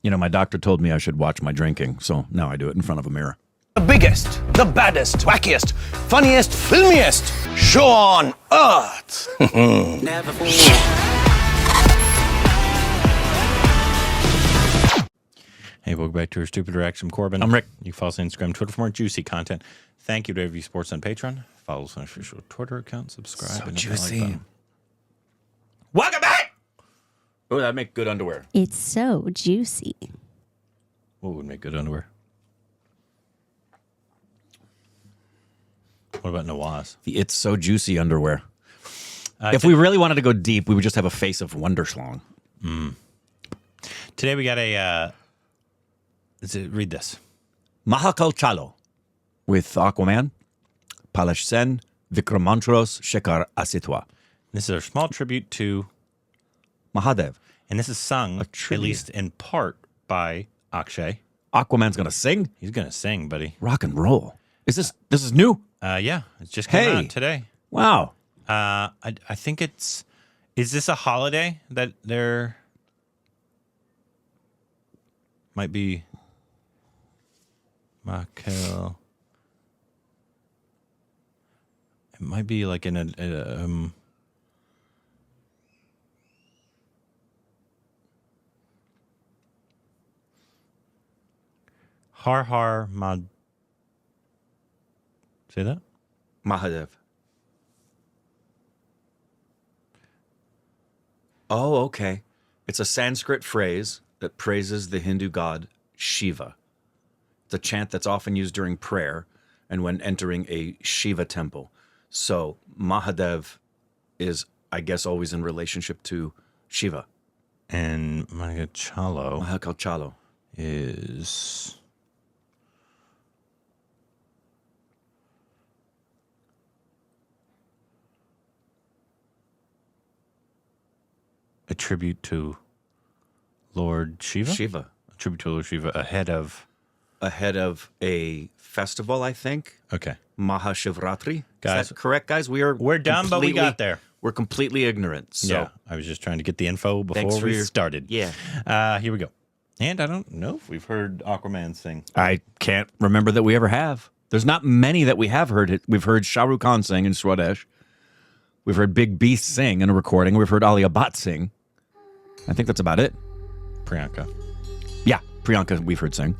You know, my doctor told me I should watch my drinking, so now I do it in front of a mirror. The biggest, the baddest, wackiest, funniest, filmiest show on earth. Never Hey, welcome back to our Stupid Reaction. I'm Corbin. I'm Rick. You can follow us on Instagram, Twitter for more juicy content. Thank you to AV Sports on Patreon. Follow us on our official Twitter account. Subscribe. So and hit the juicy. like button. Welcome back! Oh, that'd make good underwear. It's so juicy. What would make good underwear? What about Nawaz? The It's So Juicy underwear. If we really wanted to go deep, we would just have a face of Wonderschlong. Today we got a... read this. Mahakal Chalo with Aquaman, Palash Sen, Vikram Montrose, Shekhar Asitwa. This is a small tribute to... Mahadev. And this is sung, at tribute. least in part, by Akshay. Aquaman's gonna sing? He's going to sing, buddy. Rock and roll. This is new? Yeah, it just came out today. Wow. I think it's... Is this a holiday that they're... Might be... Mahakal. It might be like in a Har Har Mad. Say that? Mahadev. Oh, okay. It's a Sanskrit phrase that praises the Hindu god Shiva. It's a chant that's often used during prayer and when entering a Shiva temple. So Mahadev is, I guess, always in relationship to Shiva. And Chalo Mahakal Chalo is a tribute to Lord Shiva? Shiva. A tribute to Lord Shiva ahead of a festival, I think. Okay. Mahashivratri. Guys, is that correct, guys? We're done, but we got there. We're completely ignorant. So Yeah, I was just trying to get the info Thanks before for we your- started. yeah. Here we go. And I don't know if we've heard Aquaman sing. I can't remember that we ever have. There's not many that we have heard it. We've heard Shah Rukh Khan sing in Swadesh. We've heard Big Beast sing in a recording. We've heard Ali Abbat sing. I think that's about it. Priyanka. Yeah, Priyanka we've heard sing.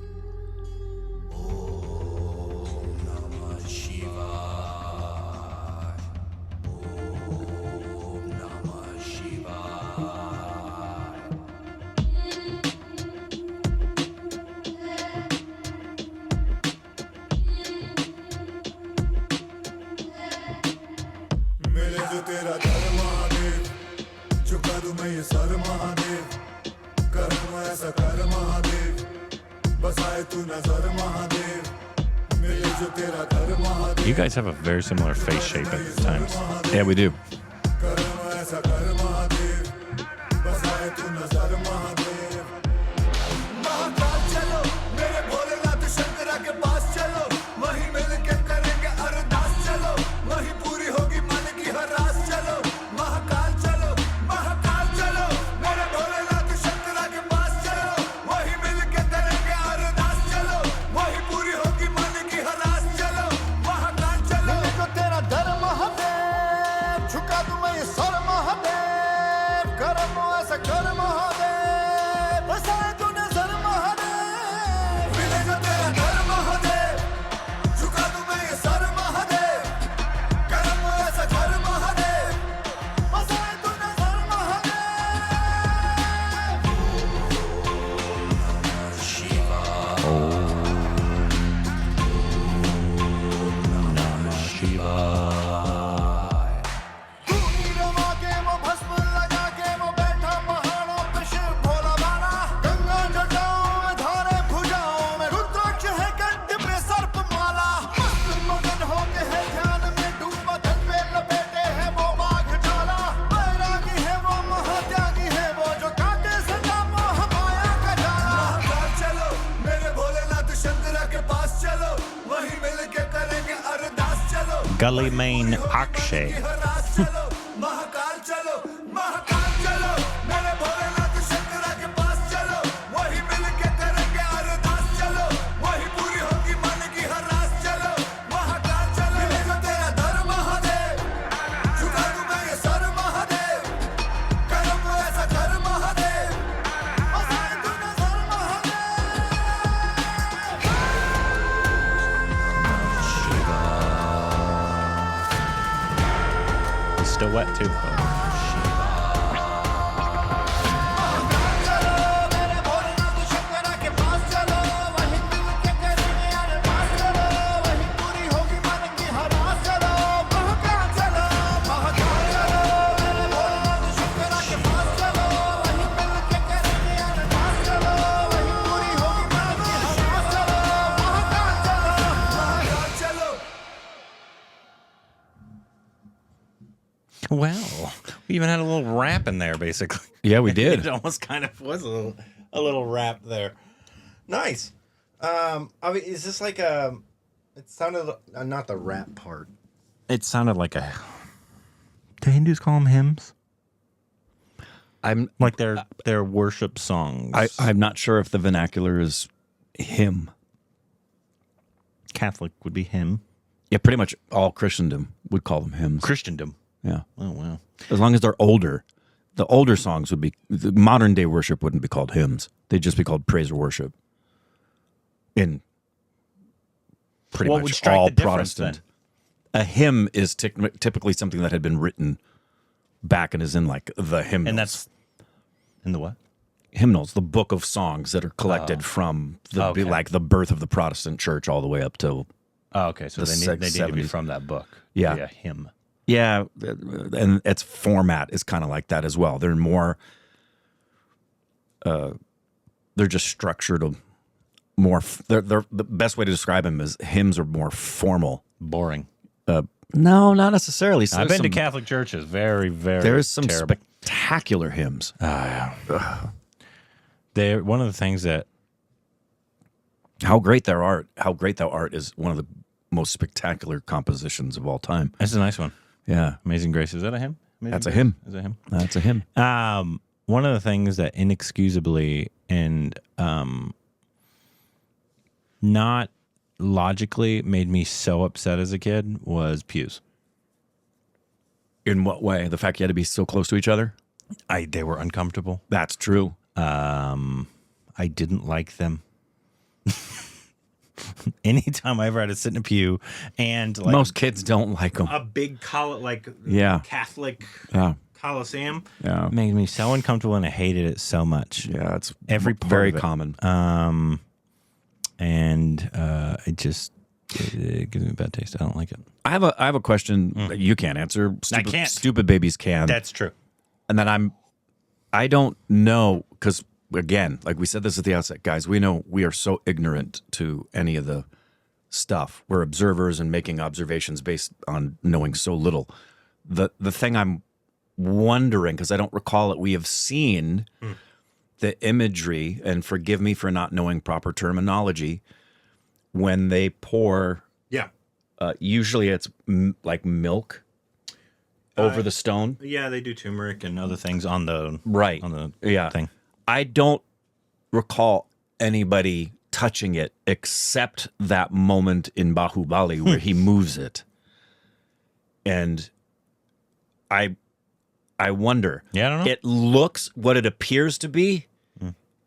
You guys have a very similar face shape at times. Yeah, we do. Gully Main Akshay. little wet too. Well, we even had a little rap in there, basically. Yeah, we did. It almost kind of was a little rap there. Nice. I mean, is this like a? It sounded not the rap part. It sounded like a. Do Hindus call them hymns? I'm Like their worship songs. I'm not sure if the vernacular is hymn. Catholic would be hymn. Yeah, pretty much all Christendom would call them hymns. Christendom. Yeah. Oh wow. As long as they're older. The older songs would be, the modern day worship wouldn't be called hymns. They'd just be called praise or worship. In pretty What would much strike all the difference, Protestant. A hymn is typically something that had been written back and is in like the hymnals. And that's in the what? Hymnals, the book of songs that are collected from the Okay. like the birth of the Protestant church all the way up till Oh, okay. So The they need to be 70s. from that book. Yeah. A hymn. yeah, and its format is kind of like that as well. They're more they're just structured more they're the best way to describe them is hymns are more formal. Boring. No, not necessarily. So I've been to some- Catholic churches. Very, very. There's some terrible. spectacular hymns. They're one of the things that How great thou art is one of the most spectacular compositions of all time. that's a nice one. Yeah, Amazing Grace. Is that a hymn? Amazing That's a Grace? hymn. Is that a hymn? that's a hymn. One of the things that inexcusably and not logically made me so upset as a kid was pews. In what way? The fact you had to be so close to each other? They were uncomfortable. That's true. I didn't like them. Anytime I ever had to sit in a pew and like Most kids don't like them. a big Yeah. Catholic Yeah, Coliseum yeah, made me so uncomfortable and I hated it so much. yeah. It's Every part very of it. common. It just it gives me a bad taste. I don't like it. I have a question that you can't answer. Stupid, can't. Stupid babies can. That's true. And then I don't know, because again, like we said this at the outset, guys, we know we are so ignorant to any of the stuff. We're observers and making observations based on knowing so little. The thing I'm wondering, because I don't recall it, we have seen the imagery, and forgive me for not knowing proper terminology, when they pour, Yeah. usually it's like milk over the stone. Yeah, they do turmeric and other things on the Right. on the Yeah. thing. I don't recall anybody touching it except that moment in Bahubali where he moves it. And I wonder. Yeah, I don't know. It looks, what it appears to be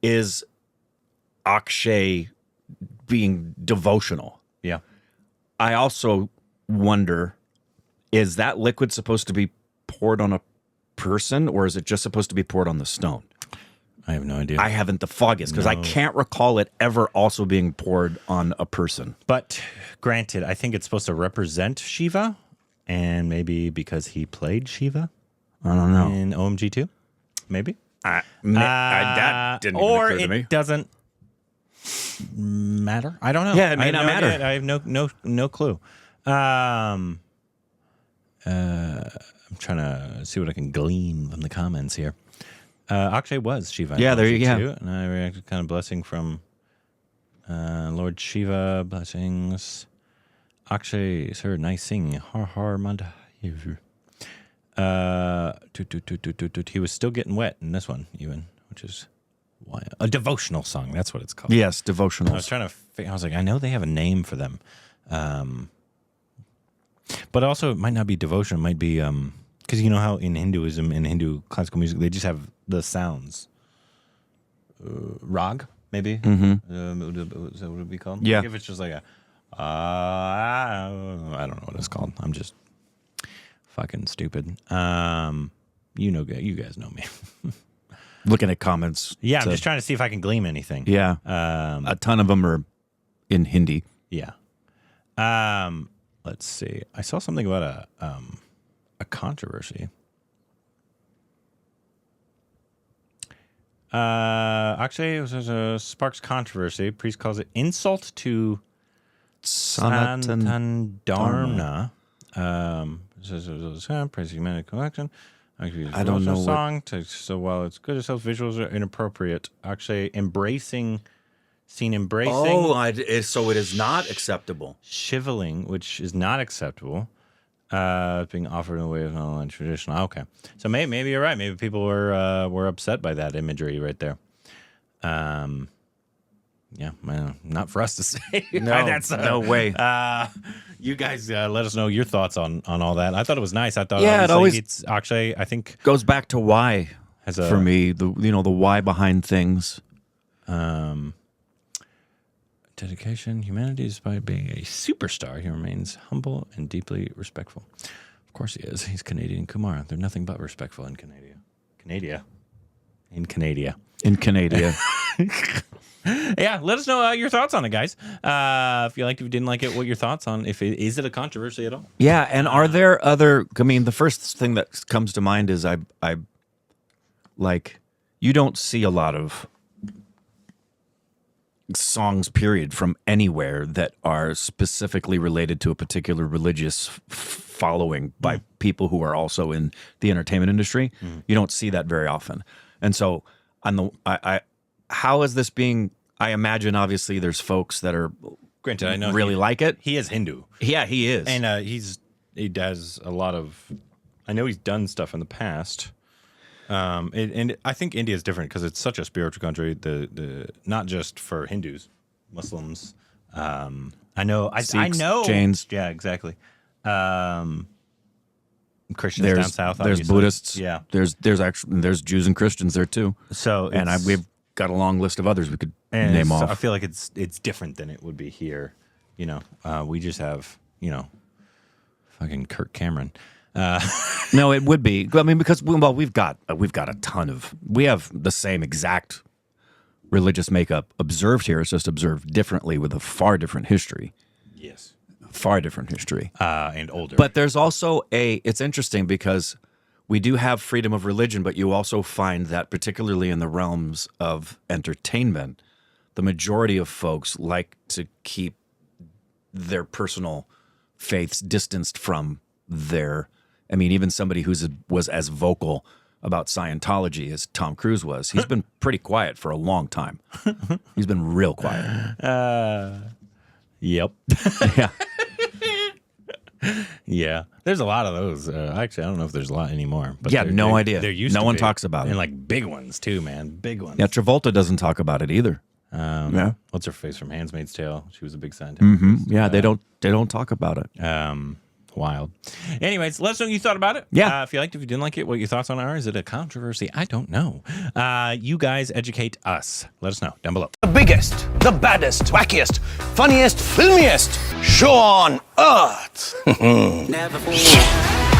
is Akshay being devotional. Yeah. I also wonder, is that liquid supposed to be poured on a person, or is it just supposed to be poured on the stone? I have no idea. I haven't the foggiest, because I can't recall it ever also being poured on a person. But granted, I think it's supposed to represent Shiva, and maybe because he played Shiva I don't know. in OMG2, maybe. That didn't even or occur to me. it doesn't matter. I don't know. Yeah, it may I have not no matter. idea. I have no clue. I'm trying to see what I can glean from the comments here. Akshay was Shiva. in Yeah, there you OMG2, go. And I reacted kind of blessing from Lord Shiva. Blessings. Akshay, sir, nice sing. Har har manda. He was still getting wet in this one, even, which is why a devotional song. That's what it's called. Yes, I was devotionals. trying to. I was like, I know they have a name for them, but also it might not be devotion. It might be because you know how in Hinduism, in Hindu classical music, they just have the sounds. Rag, maybe. Is that what it would be called? Yeah. Like if it's just like a. I don't know what it's called. I'm just Fucking stupid. You guys know me. Looking at comments. Yeah, I'm just trying to see if I can glean anything. Yeah. A ton of them are in Hindi. Yeah. Let's see. I saw something about a controversy. Akshay sparks controversy. Priest calls it insult to Sanatan Dharma. Praise humanity collection. I don't know song. So while it's good itself, visuals are inappropriate. Akshay seen embracing. Oh, so it is not acceptable. Shiveling, which is not acceptable. Being offered in a way of online traditional. Okay, so maybe you're right. Maybe people were upset by that imagery right there. Yeah, well, not for us to say. No, no way. You guys let us know your thoughts on all that. I thought it was nice. I thought it always it's Akshay. I think goes back to why for me. The why behind things. Dedication, humanity, despite being a superstar, he remains humble and deeply respectful. Of course he is. He's Canadian Kumar. They're nothing but respectful in Canada. In Canada. Yeah, let us know your thoughts on it, guys. If you liked it, if you didn't like it, what your thoughts on is it a controversy at all? Yeah, and are there other? I mean, the first thing that comes to mind is I like you don't see a lot of songs, period, from anywhere that are specifically related to a particular religious following by people who are also in the entertainment industry. You don't see that very often, and so how is this being? I imagine obviously there's folks that are granted. I know really like it. He is Hindu. Yeah, he is, and he does a lot of. I know he's done stuff in the past. And I think India is different because it's such a spiritual country. The not just for Hindus, Muslims. I know. Sikhs, I know. Jains. Yeah, exactly. Christians down south. There's Obviously. Buddhists. Yeah. There's Jews and Christians there too. So we've got a long list of others we could name off. I feel like it's different than it would be here. We just have fucking Kirk Cameron. No, it would be. I mean, because we've got a ton of. We have the same exact religious makeup observed here. It's just observed differently with a far different history. Yes, far different history and older. But there's also it's interesting because we do have freedom of religion, but you also find that particularly in the realms of entertainment, the majority of folks like to keep their personal faiths distanced from their. I mean, even somebody was as vocal about Scientology as Tom Cruise was. He's been pretty quiet for a long time. He's been real quiet. Yep. Yeah. Yeah. There's a lot of those. Actually, I don't know if there's a lot anymore. But yeah, no idea. There used no to one be. talks about it. And like big ones too, man. Big ones. Yeah, Travolta doesn't talk about it either. Yeah. What's her face from Handmaid's Tale? She was a big Scientologist. Mm-hmm. Yeah, they don't talk about it. Wild. Anyways, let us know what you thought about it. Yeah. If you liked it, if you didn't like it, what your thoughts on it are. Is it a controversy? I don't know. You guys educate us. Let us know down below. The biggest, the baddest, wackiest, funniest, filmiest show on earth. Never forget.